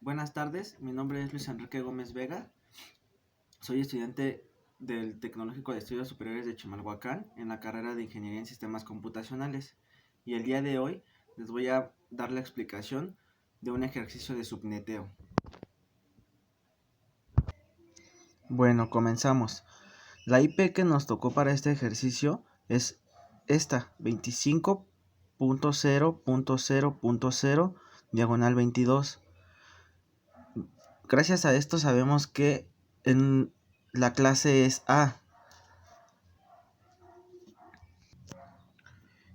Buenas tardes, mi nombre es Luis Enrique Gómez Vega, soy estudiante del Tecnológico de Estudios Superiores de Chimalhuacán en la carrera de Ingeniería en Sistemas Computacionales y el día de hoy les voy a dar la explicación de un ejercicio de subneteo. Bueno, comenzamos. La IP que nos tocó para este ejercicio es esta, 25.0.0.0 diagonal 22. Gracias a esto sabemos que en la clase es A.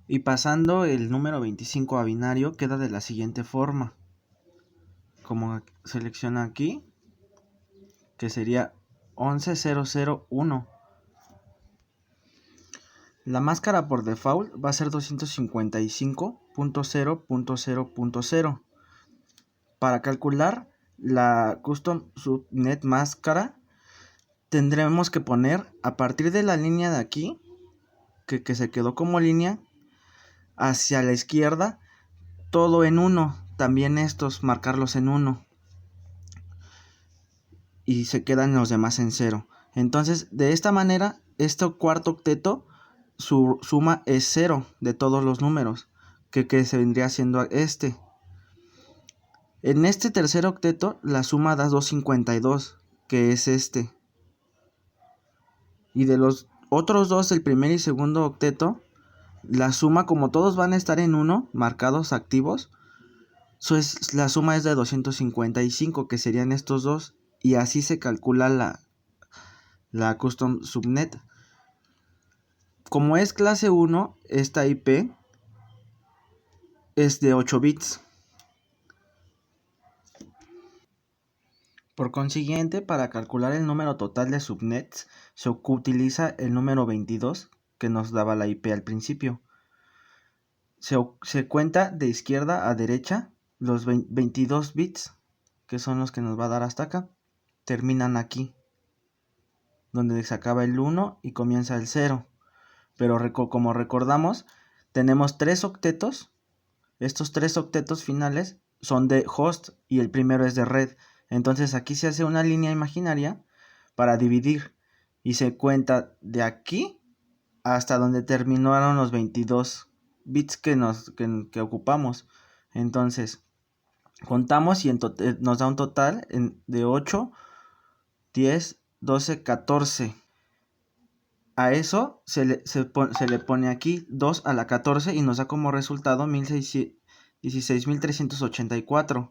Y pasando el número 25 a binario queda de la siguiente forma. Como selecciona aquí, que sería 11001. La máscara por default va a ser 255.0.0.0.0. Para calcular la custom subnet máscara tendremos que poner a partir de la línea de aquí, que se quedó como línea, hacia la izquierda, todo en 1. También estos marcarlos en 1. Y se quedan los demás en 0. Entonces, de esta manera, este cuarto octeto, su suma es 0 de todos los números, que se vendría siendo este. En este tercer octeto, la suma da 252, que es este. Y de los otros dos, el primer y segundo octeto, la suma, como todos van a estar en 1, marcados activos, la suma es de 255, que serían estos dos. Y así se calcula la custom subnet. Como es clase 1, esta IP es de 8 bits. Por consiguiente, para calcular el número total de subnets, se utiliza el número 22 que nos daba la IP al principio. Se cuenta de izquierda a derecha los 22 bits, que son los que nos va a dar hasta acá. Terminan aquí, donde se acaba el 1 y comienza el 0. Pero como recordamos, tenemos 3 octetos. Estos 3 octetos finales son de host y el primero es de red. Entonces aquí se hace una línea imaginaria para dividir y se cuenta de aquí hasta donde terminaron los 22 bits que ocupamos. Entonces contamos y nos da un total de 8, 10, 12, 14. A eso se le pone aquí 2 a la 14 y nos da como resultado 16.384.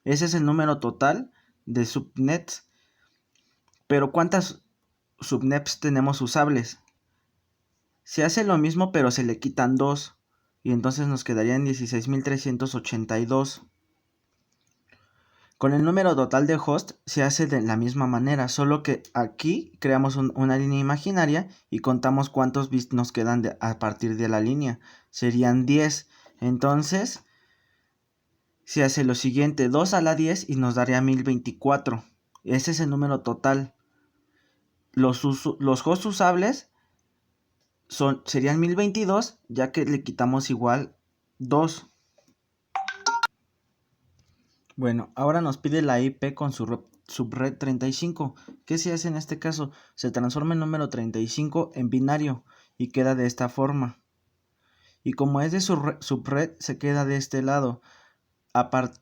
Ese es el número total de subnets. Pero ¿cuántas subnets tenemos usables? Se hace lo mismo, pero se le quitan 2. Y entonces nos quedarían 16.382. Con el número total de host se hace de la misma manera, solo que aquí creamos una línea imaginaria y contamos cuántos bits nos quedan a partir de la línea. Serían 10. Entonces se hace lo siguiente, 2 a la 10 y nos daría 1024. Ese es el número total. Los hosts usables serían 1022, ya que le quitamos igual 2. Bueno, ahora nos pide la IP con su subred 35. ¿Qué se hace en este caso? Se transforma el número 35 en binario y queda de esta forma. Y como es de subred, se queda de este lado.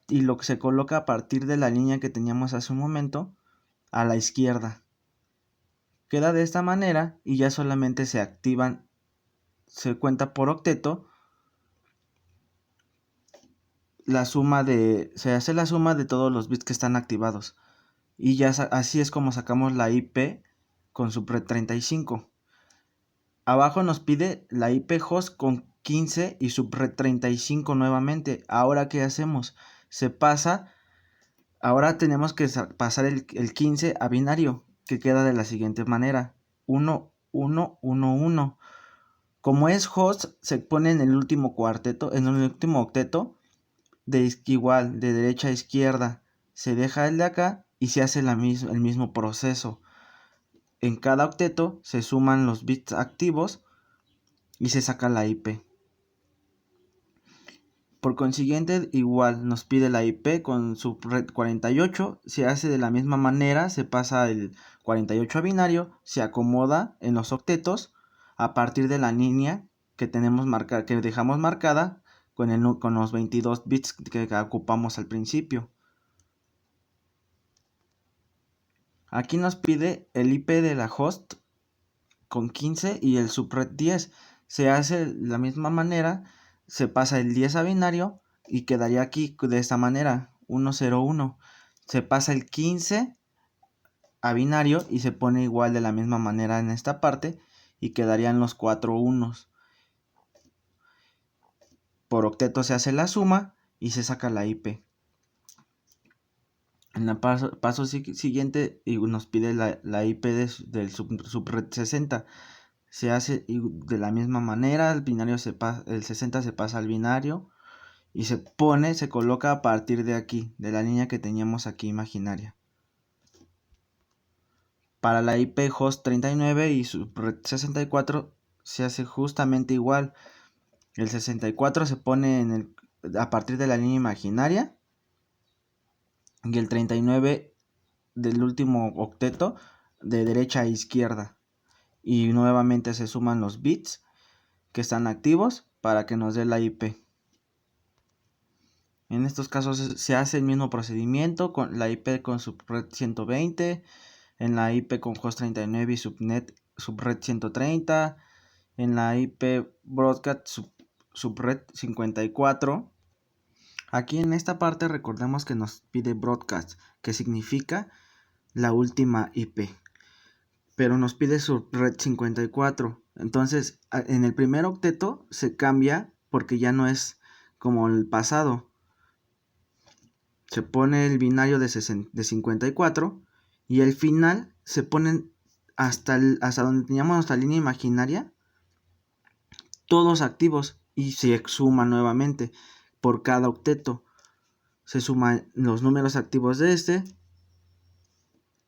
Y lo que se coloca a partir de la línea que teníamos hace un momento, a la izquierda. Queda de esta manera y ya solamente se activan, se cuenta por octeto se hace la suma de todos los bits que están activados. Y ya así es como sacamos la IP con subred 35. Abajo nos pide la IP host con 15 y subred 35 nuevamente. Ahora, ¿qué hacemos? Ahora tenemos que pasar el 15 a binario, que queda de la siguiente manera. 1, 1, 1, 1. Como es host, se pone en el último cuarteto, en el último octeto, igual, de derecha a izquierda. Se deja el de acá y se hace el mismo proceso. En cada octeto se suman los bits activos y se saca la IP. Por consiguiente, igual nos pide la IP con subred 48, se hace de la misma manera, se pasa el 48 a binario, se acomoda en los octetos a partir de la línea que tenemos que dejamos marcada con los 22 bits que ocupamos al principio. Aquí nos pide el IP de la host con 15 y el subred 10. Se hace de la misma manera, se pasa el 10 a binario y quedaría aquí de esta manera, 101. Se pasa el 15 a binario y se pone igual de la misma manera en esta parte y quedarían los 4 unos. Por octeto se hace la suma y se saca la IP. En el paso siguiente nos pide la IP del subred 60. Se hace de la misma manera, el 60 se pasa al binario y se coloca a partir de aquí, de la línea que teníamos aquí imaginaria. Para la IP host 39 y subred 64 se hace justamente igual. El 64 se pone a partir de la línea imaginaria y el 39 del último octeto de derecha a izquierda. Y nuevamente se suman los bits que están activos para que nos dé la IP. En estos casos se hace el mismo procedimiento con la IP con subred 120, en la IP con host 39 y subred 130, en la IP broadcast subred 54. Aquí en esta parte recordemos que nos pide broadcast, que significa la última IP, pero nos pide subred 54. Entonces en el primer octeto se cambia porque ya no es como el pasado. Se pone el binario de 54 y el final se ponen hasta donde teníamos nuestra línea imaginaria, todos activos, y se suma nuevamente por cada octeto. Se suman los números activos de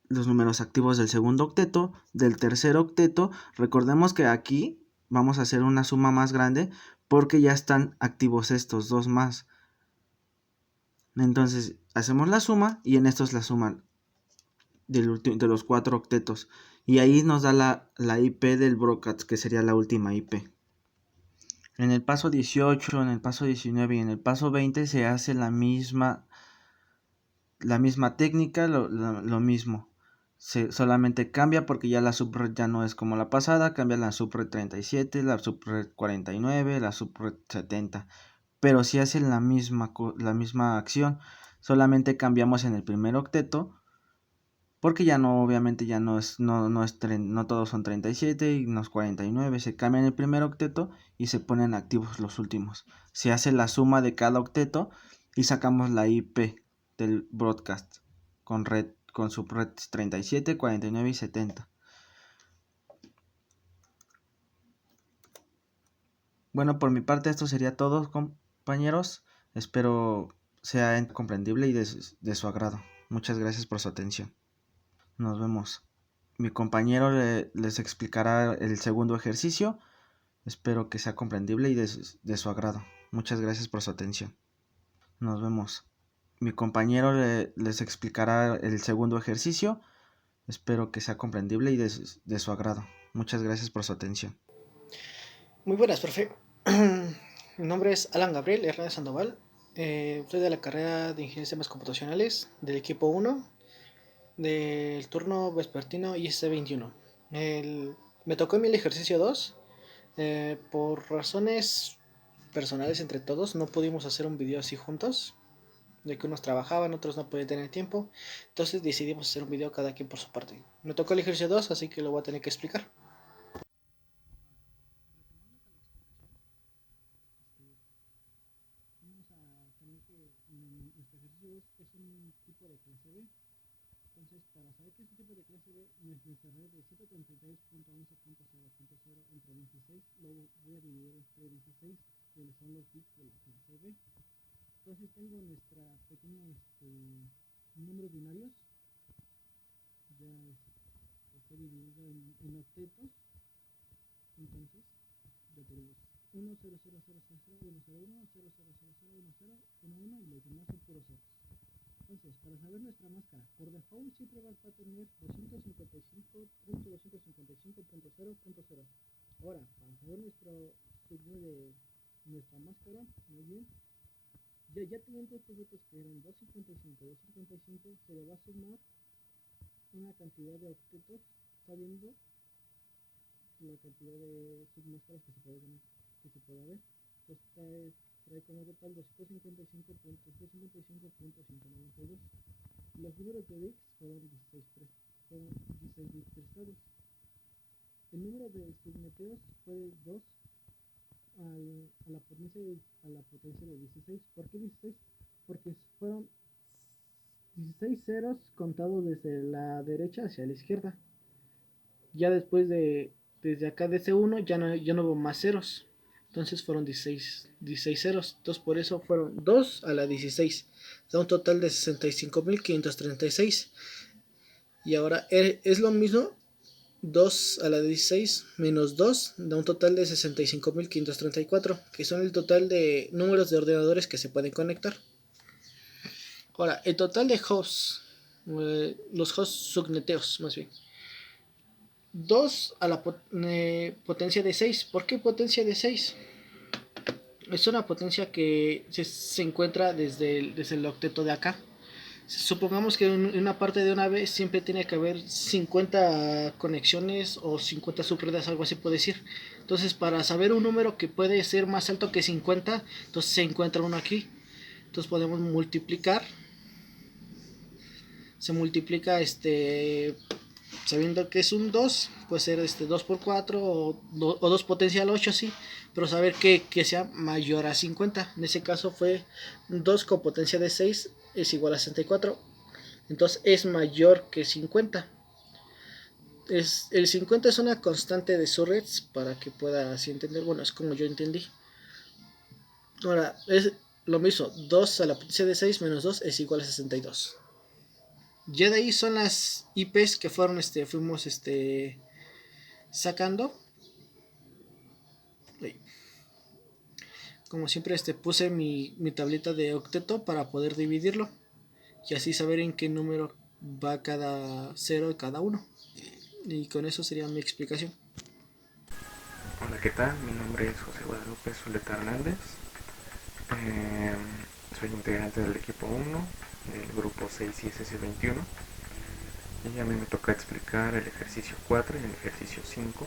los números activos del segundo octeto, del tercer octeto. Recordemos que aquí vamos a hacer una suma más grande porque ya están activos estos dos más. Entonces hacemos la suma y en estos la suman de los 4 octetos. Y ahí nos da la IP del broadcast, que sería la última IP. En el paso 18, en el paso 19 y en el paso 20 se hace la misma técnica, lo mismo. Solamente cambia porque ya la subred ya no es como la pasada, cambia la subred 37, la subred 49, la subred 70. Pero si hacen la misma acción, solamente cambiamos en el primer octeto, porque ya no, obviamente ya no todos son 37 y los 49, se cambian el primer octeto y se ponen activos los últimos. Se hace la suma de cada octeto y sacamos la IP del broadcast con subred 37, 49 y 70. Bueno, por mi parte esto sería todo, compañeros. Espero sea comprendible y de su agrado. Muchas gracias por su atención. Nos vemos. Mi compañero les explicará el segundo ejercicio. Espero que sea comprendible y de su agrado. Muchas gracias por su atención. Nos vemos. Mi compañero les explicará el segundo ejercicio. Espero que sea comprendible y de su agrado. Muchas gracias por su atención. Muy buenas, profe. Mi nombre es Alan Gabriel Hernández Sandoval. Soy de la carrera de Ingeniería de Sistemas Computacionales del equipo 1 del turno vespertino IC21. Me tocó en mí el ejercicio 2. Por razones personales entre todos, no pudimos hacer un video así juntos, de que unos trabajaban, otros no podían tener tiempo. Entonces decidimos hacer un video cada quien por su parte. Me tocó el ejercicio 2, así que lo voy a tener que explicar. Vamos a tener que nuestro ejercicio es un tipo de clase B. Entonces, para saber qué es un tipo de clase B, nuestra red de 132.11.0.0 entre 26 lo voy a dividir entre 16, que son los bits de la clase B. Entonces tengo nuestra pequeña números binarios, ya está dividido en octetos. Entonces ya tenemos 1, 0, 0, 0, 0, 0, 1, 0, 1, 0, 0, 0, 0, 1, 0, 1, 1 y los demás son puros ceros. Entonces, para saber nuestra máscara, por default siempre va a tener 255.255.0.0. Ahora, para saber nuestro signo de nuestra máscara, muy bien, ya teniendo estos datos que eran 255, se le va a sumar una cantidad de octetos, sabiendo la cantidad de submáscaras que se puede ver. Entonces trae como total 255.192. Los números de bits fueron 16 bits prestados. El número de submeteos fue de 2 a la potencia de 16. ¿Por qué 16? Porque fueron 16 ceros contados desde la derecha hacia la izquierda. Ya desde acá de ese 1 ya no hubo más ceros. Entonces fueron 16 ceros. Entonces por eso fueron 2 a la 16. Da un total de 65.536. Y ahora es lo mismo. 2 a la 16 menos 2 da un total de 65.534, que son el total de números de ordenadores que se pueden conectar. Ahora, el total de hosts, los hosts subneteos más bien. 2 a la potencia de 6. ¿Por qué potencia de 6? Es una potencia que se encuentra desde el octeto de acá. Supongamos que en una parte de una vez siempre tiene que haber 50 conexiones o 50 subredes, algo así puede decir. Entonces, para saber un número que puede ser más alto que 50, entonces se encuentra uno aquí. Entonces podemos multiplicar. Se multiplica sabiendo que es un 2, puede ser 2 por 4 o 2 potencial 8 así, pero saber que sea mayor a 50. En ese caso fue 2 con potencia de 6 es igual a 64. Entonces es mayor que 50. El 50 es una constante de Surrets para que pueda así entender. Bueno, es como yo entendí. Ahora, es lo mismo. 2 a la potencia de 6 menos 2 es igual a 62. Ya de ahí son las IPs que fuimos sacando. Como siempre puse mi tableta de octeto para poder dividirlo. Y así saber en qué número va cada 0 de cada uno. Y con eso sería mi explicación. Hola, ¿qué tal? Mi nombre es José Guadalupe Zuleta Hernández. Soy integrante del equipo 1 del grupo 6 ISS21. Y a mí me toca explicar el ejercicio 4 y el ejercicio 5.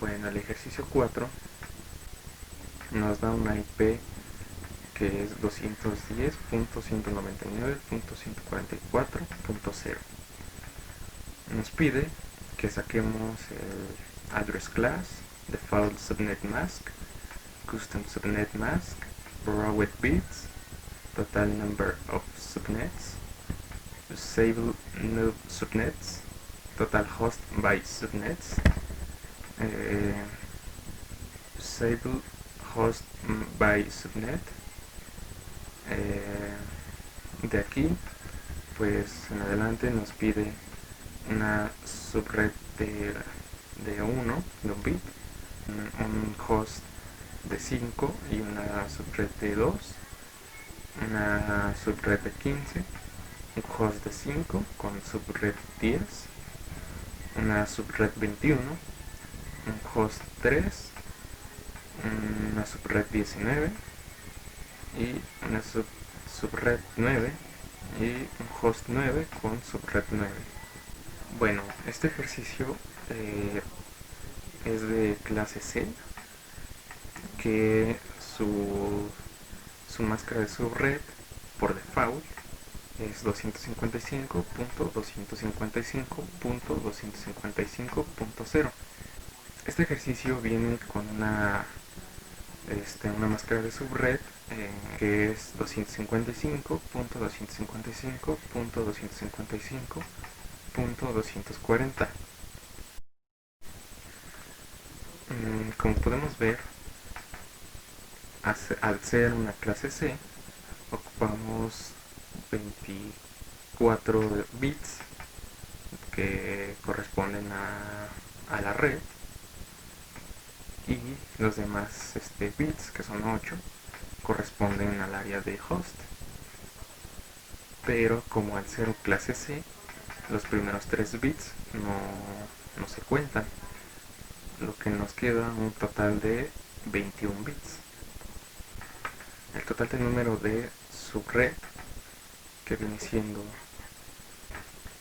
Bueno, el ejercicio 4 nos da una IP que es 210.199.144.0. Nos pide que saquemos el address class, default subnet mask, custom subnet mask, borrowed bits, total number of subnets, usable new subnets, total host by subnets, usable host by subnet. De aquí pues en adelante nos pide una subred de 1 de un bit, un host de 5 y una subred de 2, una subred de 15, un host de 5 con subred 10, una subred 21, un host 3, una subred 19 y una subred 9 y un host 9 con subred 9. Bueno, este ejercicio es de clase C, que su máscara de subred por default es 255.255.255.0. Este ejercicio viene con una máscara de subred que es 255.255.255.240. Como podemos ver, al ser una clase C, ocupamos 24 bits que corresponden a la red, y los demás bits, que son 8, corresponden al área de host. Pero como al ser clase C, los primeros 3 bits no se cuentan, lo que nos queda un total de 21 bits. El total del número de subred, que viene siendo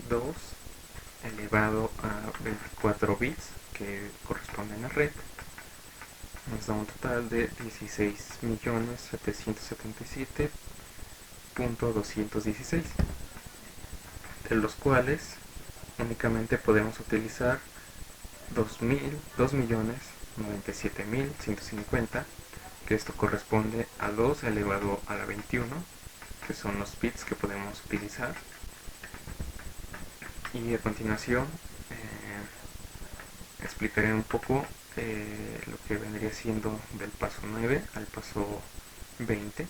2 elevado a 24 bits, que corresponden a red, nos da un total de 16.777.216, de los cuales únicamente podemos utilizar 2.097.150, que esto corresponde a 2 elevado a la 21, que son los bits que podemos utilizar. Y a continuación explicaré un poco lo que vendría siendo del paso 9 al paso 20.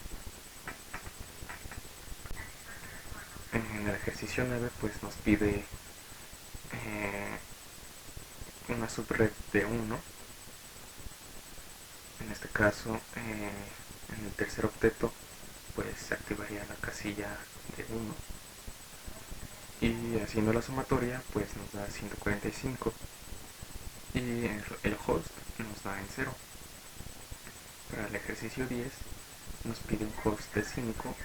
En el ejercicio 9 pues nos pide una subred de 1. En este caso, en el tercer octeto pues se activaría la casilla de 1, y haciendo la sumatoria pues nos da 145, y el host nos da en 0. Para el ejercicio 10 nos pide un host de 5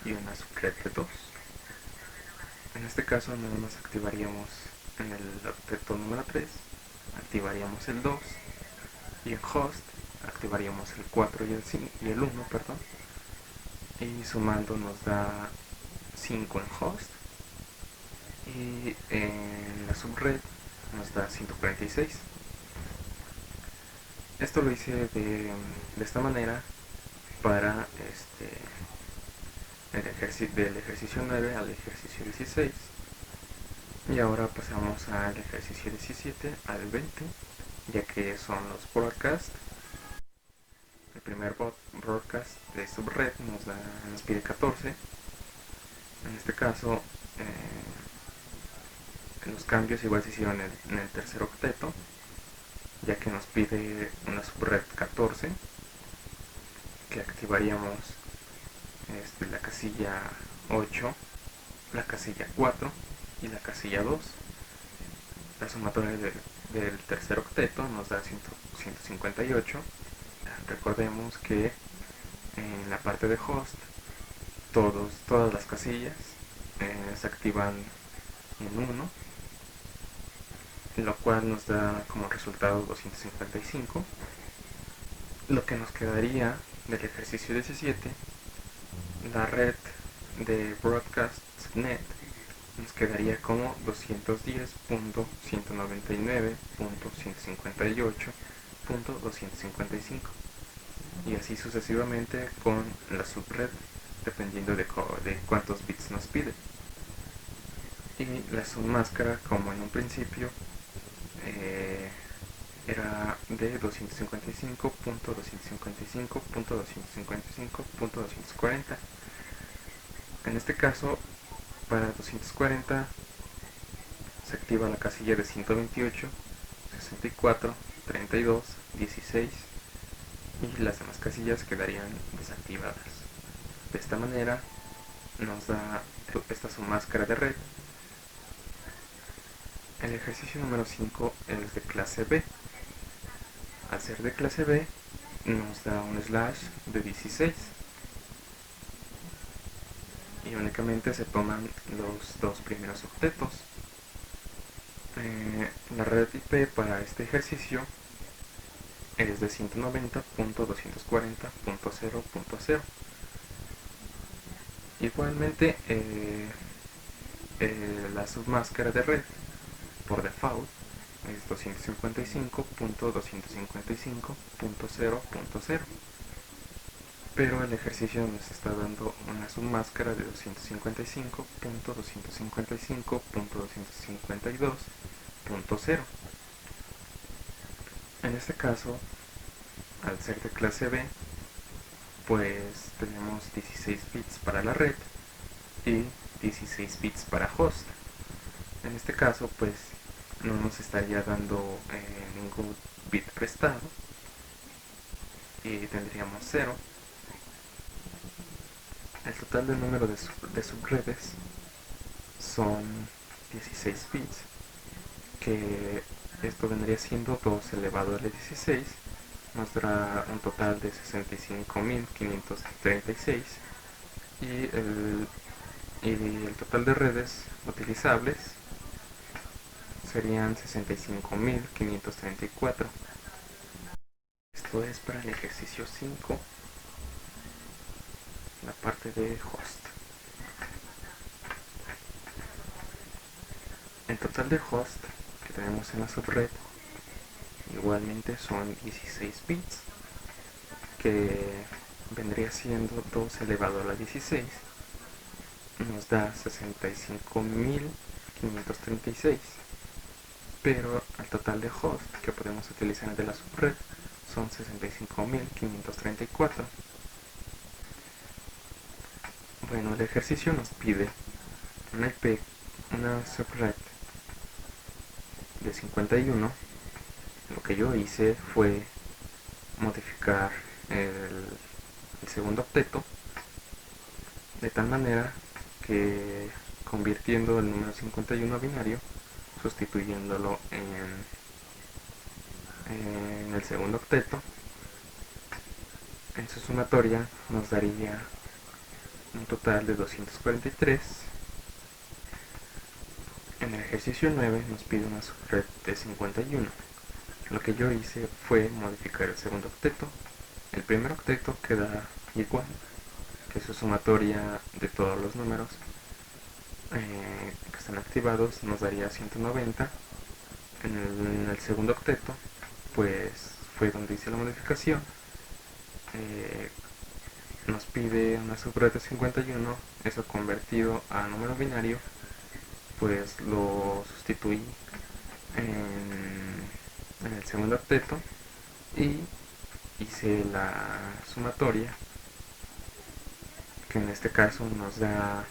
y una subred de 2. En este caso nada más activaríamos en el octeto número 3, activaríamos el 2, y en host activaríamos el 4 y el 1, perdón, y sumando nos da 5 en host, y en la subred nos da 146. Esto lo hice de esta manera para del ejercicio 9 al ejercicio 16. Y ahora pasamos al ejercicio 17 al 20, ya que son los broadcasts. El primer broadcast de subred nos pide 14. En este caso los cambios igual se hicieron en el tercer octeto, ya que nos pide una subred 14, que activaríamos la casilla 8, la casilla 4 y la casilla 2. La sumatoria del tercer octeto nos da 158. Recordemos que en la parte de host todas las casillas se activan en 1, lo cual nos da como resultado 255. Lo que nos quedaría del ejercicio 17, la red de broadcast.net nos quedaría como 210.199.158.255, y así sucesivamente con la subred, dependiendo de cuántos bits nos pide. Y la submáscara, como en un principio, era de 255.255.255.240. En este caso, para 240 se activa la casilla de 128, 64, 32, 16, y las demás casillas quedarían desactivadas. De esta manera nos da esta submáscara de red. El ejercicio número 5 es de clase B. Al ser de clase B nos da un slash de 16, y únicamente se toman los dos primeros octetos. La red IP para este ejercicio es de 190.240.0.0. Igualmente la submáscara de red por default es 255.255.0.0, pero el ejercicio nos está dando una submáscara de 255.255.252.0. En este caso, al ser de clase B, pues tenemos 16 bits para la red y 16 bits para host. En este caso pues no nos estaría dando ningún bit prestado, y tendríamos 0. El total del número de subredes son 16 bits, que esto vendría siendo 2 elevado a la 16, nos dará un total de 65.536, y el total de redes utilizables serían 65.534. Esto es para el ejercicio 5, la parte de host. El total de host que tenemos en la subred igualmente son 16 bits, que vendría siendo 2 elevado a la 16, nos da 65.536, pero el total de host que podemos utilizar de la subred son 65.534. Bueno, el ejercicio nos pide una subred de 51. Lo que yo hice fue modificar el segundo octeto de tal manera que, convirtiendo el número 51 a binario, sustituyéndolo en el segundo octeto, en su sumatoria nos daría un total de 243. En el ejercicio 9 nos pide una subred de 51. Lo que yo hice fue modificar el segundo octeto. El primer octeto queda igual, que su sumatoria de todos los números que están activados nos daría 190. En el segundo octeto, pues fue donde hice la modificación. Nos pide una subred de 51, eso convertido a número binario, pues lo sustituí en el segundo octeto y hice la sumatoria, que en este caso nos da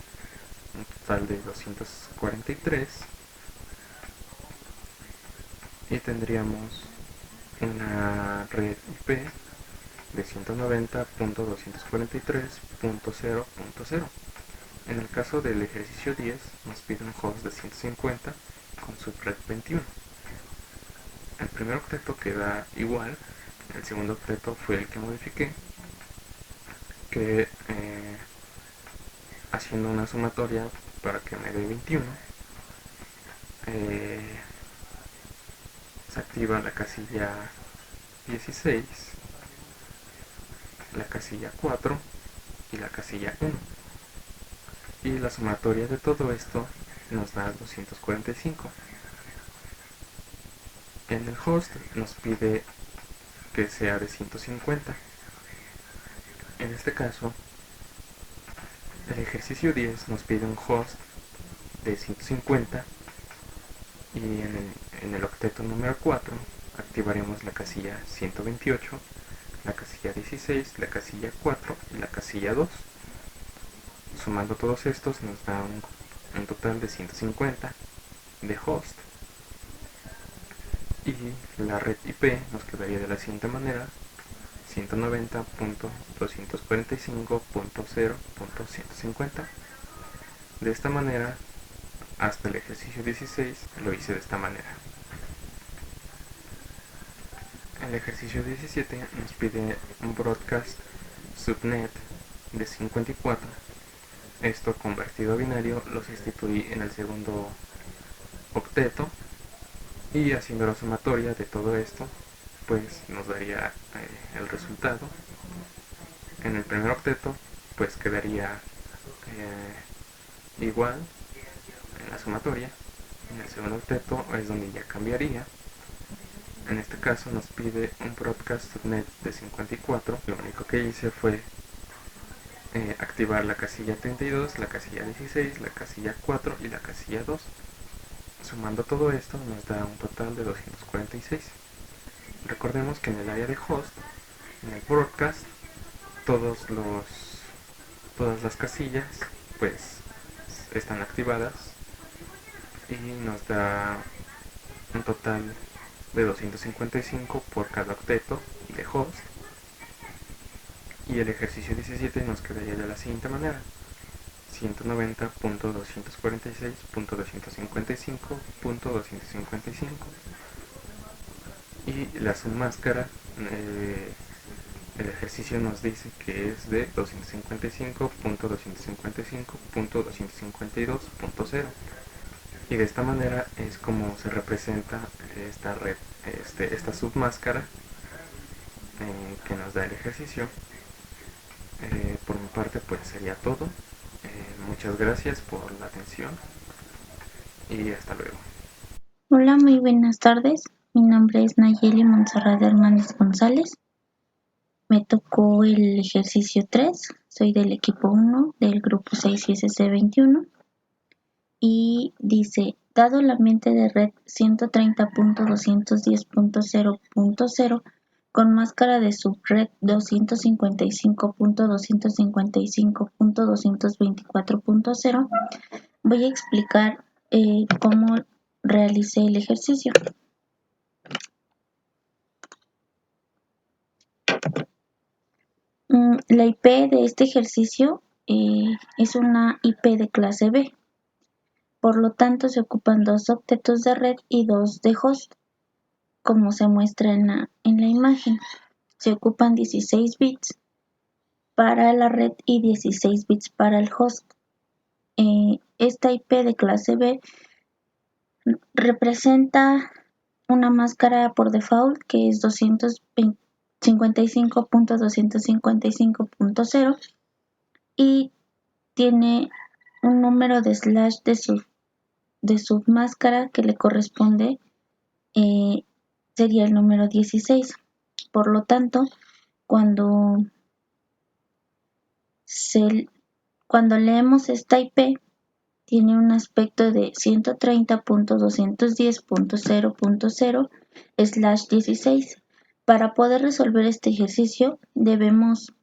un total de 243, y tendríamos una red IP de 190.243.0.0. En el caso del ejercicio 10 nos pide un host de 150 con subred 21. El primer octeto queda igual, el segundo octeto fue el que modifiqué, que haciendo una sumatoria para que me dé 21, se activa la casilla 16, la casilla 4 y la casilla 1, y la sumatoria de todo esto nos da 245. En el host nos pide que sea de 150. En este caso, el ejercicio 10 nos pide un host de 150, y en el octeto número 4 activaremos la casilla 128, la casilla 16, la casilla 4 y la casilla 2. Sumando todos estos nos da un total de 150 de host, y la red IP nos quedaría de la siguiente manera: 190.245.0.150. De esta manera, hasta el ejercicio 16 lo hice de esta manera. El ejercicio 17 nos pide un broadcast subnet de 54. Esto, convertido a binario, lo sustituí en el segundo octeto, y haciendo la sumatoria de todo esto, pues nos daría el resultado. En el primer octeto pues quedaría igual en la sumatoria. En el segundo octeto es donde ya cambiaría. En este caso nos pide un broadcast subnet de 54. Lo único que hice fue activar la casilla 32, la casilla 16, la casilla 4 y la casilla 2. Sumando todo esto nos da un total de 246. Recordemos que en el área de host, en el broadcast, todas las casillas pues están activadas, y nos da un total de 255 por cada octeto de host. Y el ejercicio 17 nos quedaría de la siguiente manera: 190.246.255.255. Y la submáscara, el ejercicio nos dice que es de 255.255.252.0. Y de esta manera es como se representa esta red, esta submáscara que nos da el ejercicio. Por mi parte pues sería todo. Muchas gracias por la atención y hasta luego. Hola, muy buenas tardes. Mi nombre es Nayeli Montserrat Hernández González. Me tocó el ejercicio 3. Soy del equipo 1 del grupo 6 ISC 21. Y dice, dado el ambiente de red 130.210.0.0 con máscara de subred 255.255.224.0, voy a explicar cómo realicé el ejercicio. La IP de este ejercicio es una IP de clase B. Por lo tanto, se ocupan 2 octetos de red y 2 de host, como se muestra en la imagen. Se ocupan 16 bits para la red y 16 bits para el host. Esta IP de clase B representa una máscara por default que es 255.255.0 y tiene un número de slash de submáscara que le corresponde, sería el número 16. Por lo tanto, cuando leemos esta IP, tiene un aspecto de 130.210.0.0/16. Para poder resolver este ejercicio debemos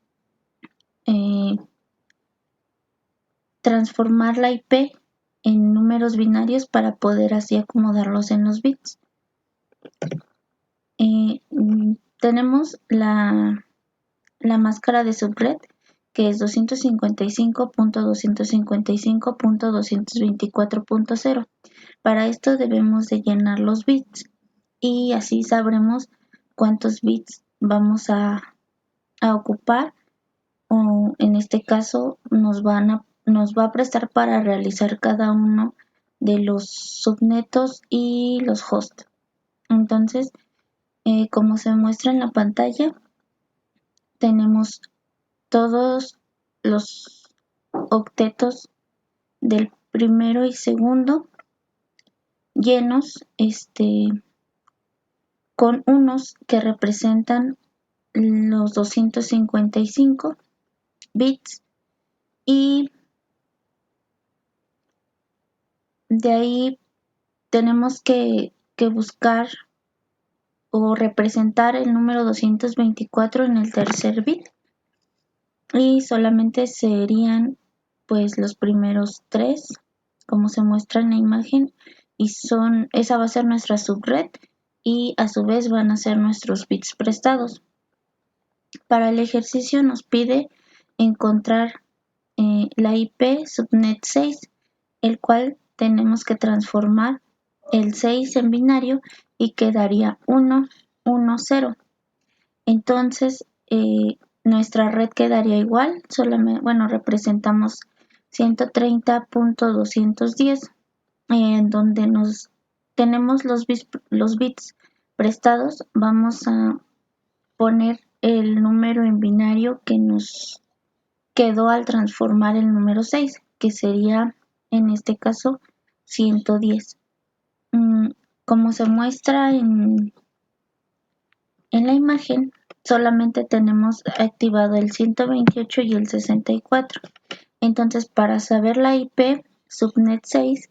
transformar la IP en números binarios para poder así acomodarlos en los bits. Tenemos la máscara de subred, que es 255.255.224.0. Para esto debemos de llenar los bits y así sabremos cuántos bits vamos a ocupar, o en este caso nos va a prestar para realizar cada uno de los subnetos y los hosts. Entonces, como se muestra en la pantalla, tenemos todos los octetos del primero y segundo llenos, con unos que representan los 255 bits, y de ahí tenemos que buscar o representar el número 224 en el tercer bit, y solamente serían pues los primeros 3, como se muestra en la imagen, y esa va a ser nuestra subred y a su vez van a ser nuestros bits prestados. Para el ejercicio nos pide encontrar la IP subnet 6, el cual tenemos que transformar el 6 en binario y quedaría 1, 1, 0. Entonces, nuestra red quedaría igual, representamos 130.210, en donde tenemos los bits prestados. Vamos a poner el número en binario que nos quedó al transformar el número 6, que sería en este caso 110. Como se muestra en la imagen, solamente tenemos activado el 128 y el 64. Entonces, para saber la IP subnet 6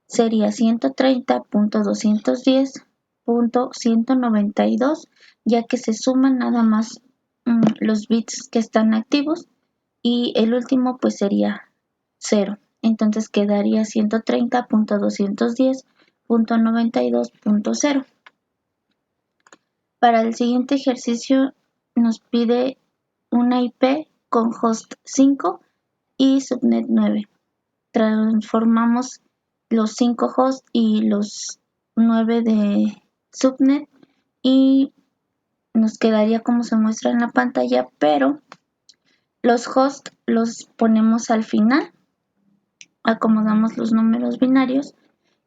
sería 130.210.192, ya que se suman nada más los bits que están activos y el último pues sería 0. Entonces quedaría 130.210.92.0. Para el siguiente ejercicio nos pide una IP con host 5 y subnet 9. Transformamos los 5 hosts y los 9 de subnet y nos quedaría como se muestra en la pantalla, pero los hosts los ponemos al final, acomodamos los números binarios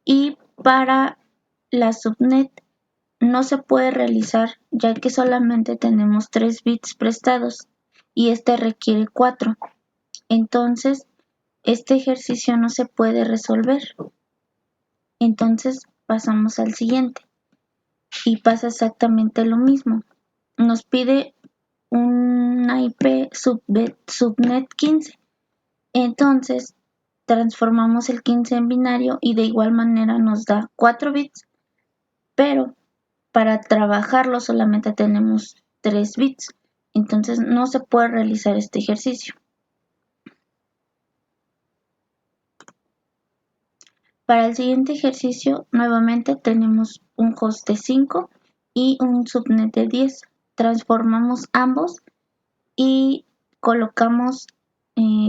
y para la subnet no se puede realizar ya que solamente tenemos 3 bits prestados y este requiere 4. Entonces, este ejercicio no se puede resolver. Entonces, pasamos al siguiente y pasa exactamente lo mismo. Nos pide una IP subnet 15. Entonces, transformamos el 15 en binario y de igual manera nos da 4 bits, pero para trabajarlo solamente tenemos 3 bits. Entonces, no se puede realizar este ejercicio. Para el siguiente ejercicio, nuevamente tenemos un host de 5 y un subnet de 10. Transformamos ambos y colocamos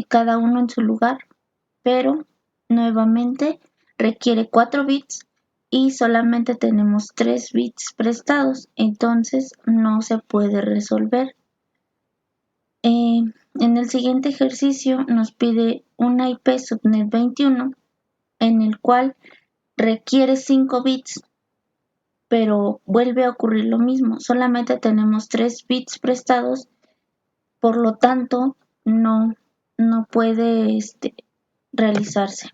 cada uno en su lugar, pero nuevamente requiere 4 bits y solamente tenemos 3 bits prestados, entonces no se puede resolver. En el siguiente ejercicio nos pide una IP subnet 21 en el cual requiere 5 bits, pero vuelve a ocurrir lo mismo, solamente tenemos 3 bits prestados, por lo tanto no puede realizarse.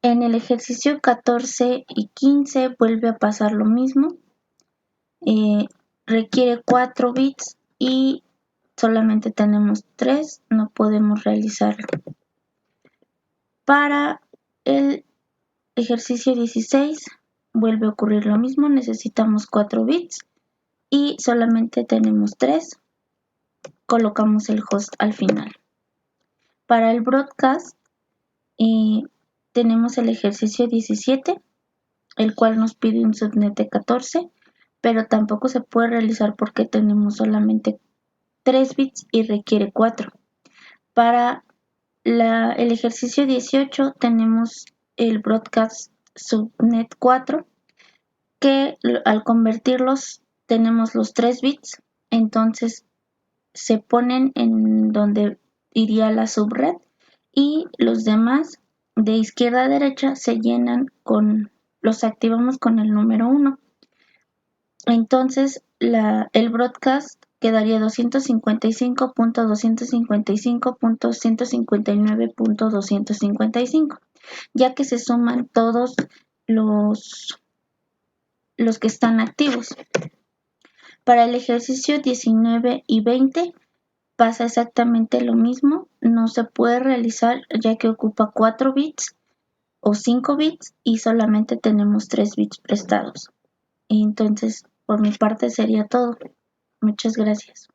En el ejercicio 14 y 15 vuelve a pasar lo mismo, requiere 4 bits y solamente tenemos 3, no podemos realizarlo. Para el ejercicio 16 vuelve a ocurrir lo mismo, necesitamos 4 bits y solamente tenemos 3, colocamos el host al final. Para el broadcast tenemos el ejercicio 17, el cual nos pide un subnet de 14, pero tampoco se puede realizar porque tenemos solamente 3 bits y requiere 4. Para el ejercicio 18 tenemos el broadcast subnet 4, que al convertirlos tenemos los 3 bits, entonces se ponen en donde iría la subred y los demás de izquierda a derecha se llenan los activamos con el número 1. Entonces el broadcast quedaría 255.255.159.255, ya que se suman todos los que están activos. Para el ejercicio 19 y 20 pasa exactamente lo mismo, no se puede realizar ya que ocupa 4 bits o 5 bits y solamente tenemos 3 bits prestados. Entonces, por mi parte sería todo. Muchas gracias.